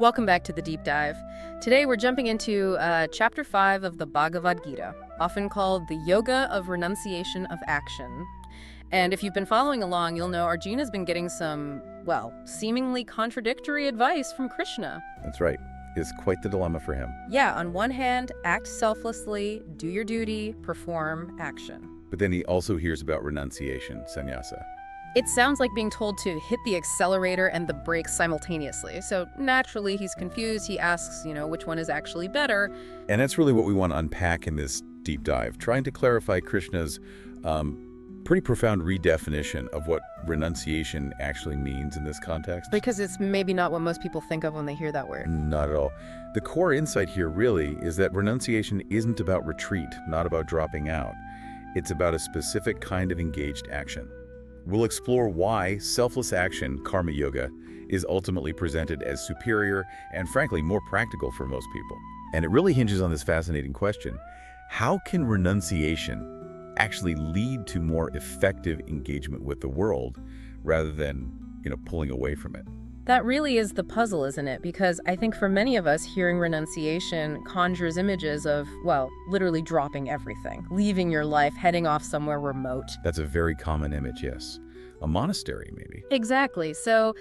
Welcome back to the deep dive. Today we're jumping into chapter 5 of the Bhagavad Gita, often called the Yoga of Renunciation of Action. And if you've been following along, you'll know Arjuna's been getting some, well, seemingly contradictory advice from Krishna. That's right. It's quite the dilemma for him. Yeah, on one hand, act selflessly, do your duty, perform action. But then he also hears about renunciation, sannyasa. It sounds like being told to hit the accelerator and the brakes simultaneously. So naturally, he's confused. He asks, which one is actually better. And that's really what we want to unpack in this deep dive, trying to clarify Krishna's pretty profound redefinition of what renunciation actually means in this context. Because it's maybe not what most people think of when they hear that word. Not at all. The core insight here really is that renunciation isn't about retreat, not about dropping out. It's about a specific kind of engaged action. We'll explore why selfless action, karma yoga, is ultimately presented as superior and frankly more practical for most people. And it really hinges on this fascinating question: how can renunciation actually lead to more effective engagement with the world rather than, pulling away from it? That really is the puzzle, isn't it? Because I think for many of us, hearing renunciation conjures images of, well, literally dropping everything, leaving your life, heading off somewhere remote. That's a very common image, yes. A monastery, maybe. Exactly. So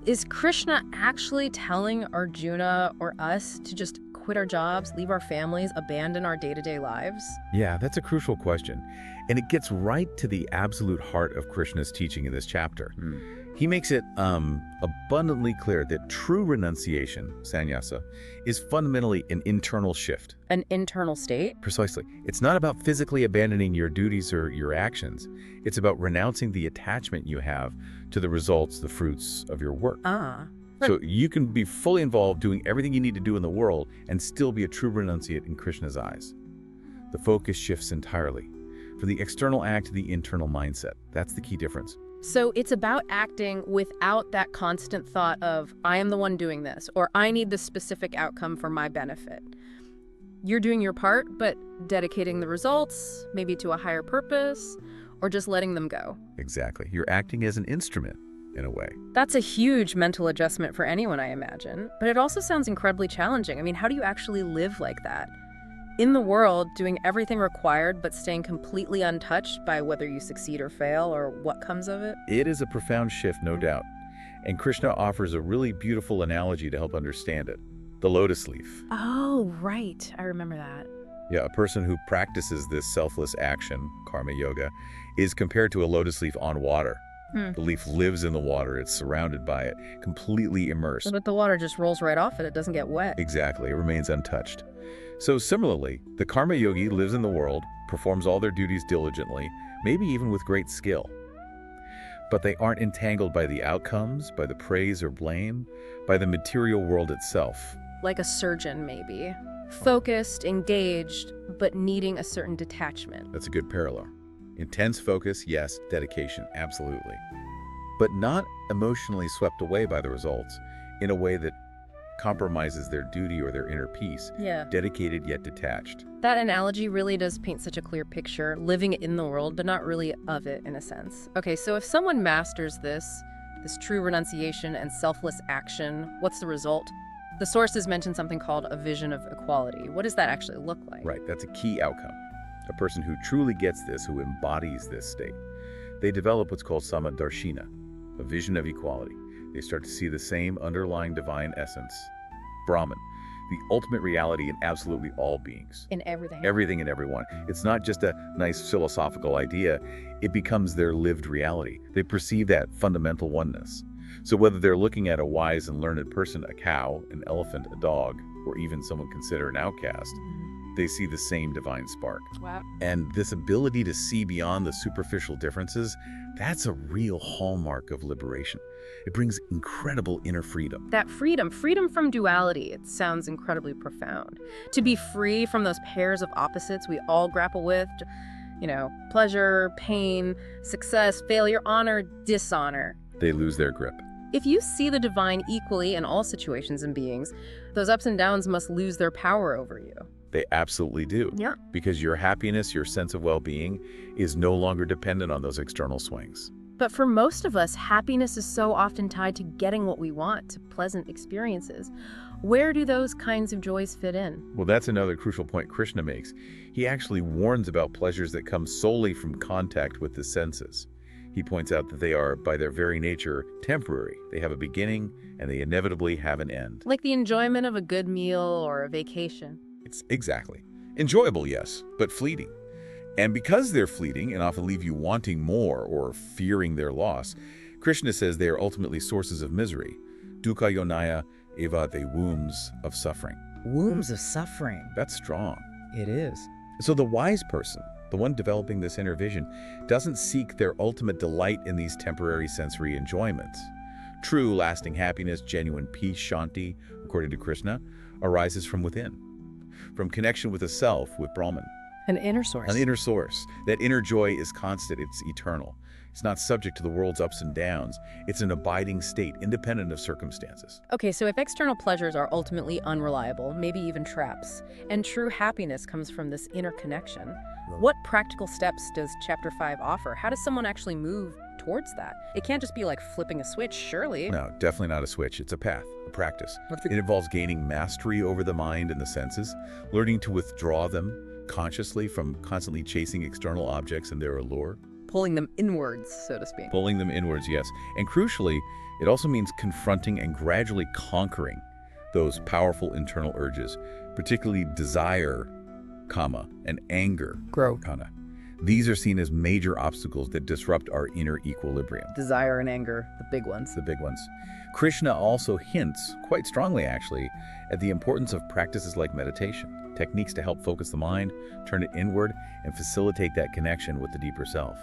is Krishna actually telling Arjuna or us to just quit our jobs, leave our families, abandon our day-to-day lives? Yeah, that's a crucial question. And it gets right to the absolute heart of Krishna's teaching in this chapter. He makes it abundantly clear that true renunciation, sannyasa, is fundamentally an internal shift. An internal state? Precisely. It's not about physically abandoning your duties or your actions. It's about renouncing the attachment you have to the results, the fruits of your work. So you can be fully involved doing everything you need to do in the world and still be a true renunciate in Krishna's eyes. The focus shifts entirely from the external act to the internal mindset. That's the key difference. So it's about acting without that constant thought of, I am the one doing this, or I need this specific outcome for my benefit. You're doing your part, but dedicating the results, maybe to a higher purpose, or just letting them go. Exactly. You're acting as an instrument, in a way. That's a huge mental adjustment for anyone, I imagine. But it also sounds incredibly challenging. I mean, how do you actually live like that? In the world, doing everything required, but staying completely untouched by whether you succeed or fail or what comes of it? It is a profound shift, no doubt. And Krishna offers a really beautiful analogy to help understand it. The lotus leaf. Oh, right. I remember that. Yeah, a person who practices this selfless action, karma yoga, is compared to a lotus leaf on water. The leaf lives in the water. It's surrounded by it, completely immersed. But the water just rolls right off it. It doesn't get wet. Exactly. It remains untouched. So similarly, the karma yogi lives in the world, performs all their duties diligently, maybe even with great skill. But they aren't entangled by the outcomes, by the praise or blame, by the material world itself. Like a surgeon, maybe. Focused, engaged, but needing a certain detachment. That's a good parallel. Intense focus, yes. Dedication, absolutely. But not emotionally swept away by the results in a way that compromises their duty or their inner peace. Yeah. Dedicated yet detached. That analogy really does paint such a clear picture, living in the world, but not really of it in a sense. Okay, so if someone masters this true renunciation and selfless action, what's the result? The sources mention something called a vision of equality. What does that actually look like? Right, that's a key outcome. A person who truly gets this, who embodies this state, they develop what's called samadarshina, a vision of equality. They start to see the same underlying divine essence, Brahman, the ultimate reality in absolutely all beings. In everything. Everything and everyone. It's not just a nice philosophical idea. It becomes their lived reality. They perceive that fundamental oneness. So whether they're looking at a wise and learned person, a cow, an elephant, a dog, or even someone considered an outcast, they see the same divine spark. Wow. And this ability to see beyond the superficial differences, that's a real hallmark of liberation. It brings incredible inner freedom. That freedom from duality, it sounds incredibly profound. To be free from those pairs of opposites we all grapple with, pleasure, pain, success, failure, honor, dishonor. They lose their grip. If you see the divine equally in all situations and beings, those ups and downs must lose their power over you. They absolutely do. Yeah. Because your happiness, your sense of well-being is no longer dependent on those external swings. But for most of us, happiness is so often tied to getting what we want, to pleasant experiences. Where do those kinds of joys fit in? Well, that's another crucial point Krishna makes. He actually warns about pleasures that come solely from contact with the senses. He points out that they are, by their very nature, temporary. They have a beginning, and they inevitably have an end. Like the enjoyment of a good meal or a vacation. It's exactly. Enjoyable, yes, but fleeting. And because they're fleeting and often leave you wanting more or fearing their loss, Krishna says they are ultimately sources of misery. Dukkha yonaya eva, the wombs of suffering. Wombs of suffering. That's strong. It is. So the wise person, the one developing this inner vision, doesn't seek their ultimate delight in these temporary sensory enjoyments. True, lasting happiness, genuine peace, shanti, according to Krishna, arises from within, from connection with the self, with Brahman. An inner source. An inner source. That inner joy is constant, it's eternal. It's not subject to the world's ups and downs. It's an abiding state, independent of circumstances. Okay, so if external pleasures are ultimately unreliable, maybe even traps, and true happiness comes from this inner connection, what practical steps does Chapter 5 offer? How does someone actually move towards that? It can't just be like flipping a switch, surely. No, definitely not a switch. It's a path, a practice. It involves gaining mastery over the mind and the senses, learning to withdraw them consciously from constantly chasing external objects and their allure. Pulling them inwards, so to speak. Pulling them inwards, yes. And crucially, it also means confronting and gradually conquering those powerful internal urges, particularly desire, kama, and anger, kana. These are seen as major obstacles that disrupt our inner equilibrium. Desire and anger, the big ones. The big ones. Krishna also hints, quite strongly actually, at the importance of practices like meditation, techniques to help focus the mind, turn it inward, and facilitate that connection with the deeper self.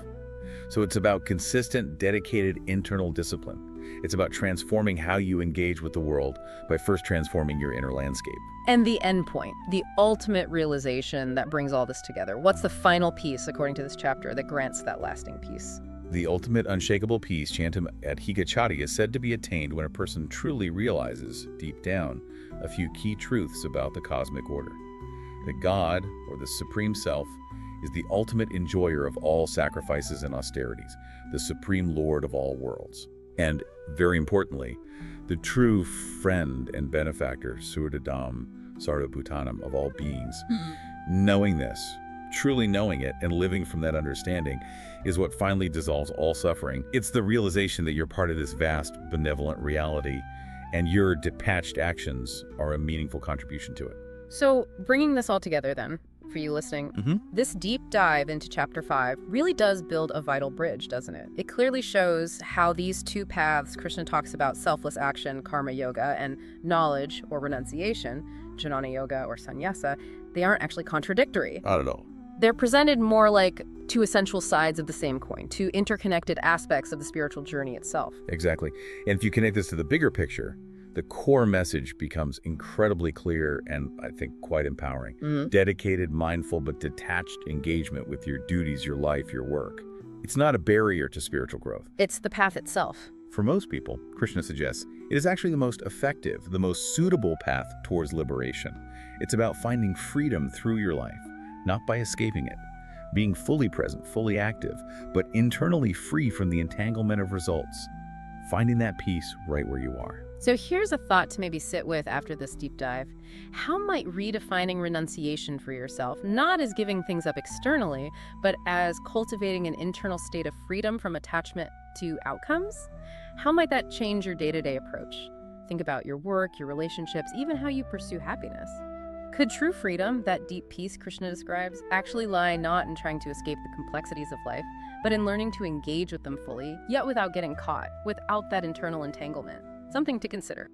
So it's about consistent, dedicated internal discipline. It's about transforming how you engage with the world by first transforming your inner landscape. And the end point, the ultimate realization that brings all this together. What's the final piece, according to this chapter, that grants that lasting peace? The ultimate unshakable peace, chanted at Higachati, is said to be attained when a person truly realizes, deep down, a few key truths about the cosmic order. That God, or the Supreme Self, is the ultimate enjoyer of all sacrifices and austerities, the Supreme Lord of all worlds. And, very importantly, the true friend and benefactor, Surdadam, Sarvabhutanam, of all beings. Knowing this, truly knowing it, and living from that understanding is what finally dissolves all suffering. It's the realization that you're part of this vast, benevolent reality, and your detached actions are a meaningful contribution to it. So, bringing this all together then, for you listening, this deep dive into Chapter 5 really does build a vital bridge, doesn't it? It clearly shows how these two paths Krishna talks about, selfless action, karma yoga, and knowledge, or renunciation, jnana yoga or sannyasa, they aren't actually contradictory. Not at all. They're presented more like two essential sides of the same coin, two interconnected aspects of the spiritual journey itself. Exactly. And if you connect this to the bigger picture, the core message becomes incredibly clear and, I think, quite empowering. Dedicated, mindful, but detached engagement with your duties, your life, your work. It's not a barrier to spiritual growth. It's the path itself. For most people, Krishna suggests, it is actually the most effective, the most suitable path towards liberation. It's about finding freedom through your life, not by escaping it. Being fully present, fully active, but internally free from the entanglement of results. Finding that peace right where you are. So here's a thought to maybe sit with after this deep dive. How might redefining renunciation for yourself, not as giving things up externally, but as cultivating an internal state of freedom from attachment to outcomes? How might that change your day-to-day approach? Think about your work, your relationships, even how you pursue happiness. Could true freedom, that deep peace Krishna describes, actually lie not in trying to escape the complexities of life, but in learning to engage with them fully, yet without getting caught, without that internal entanglement? Something to consider.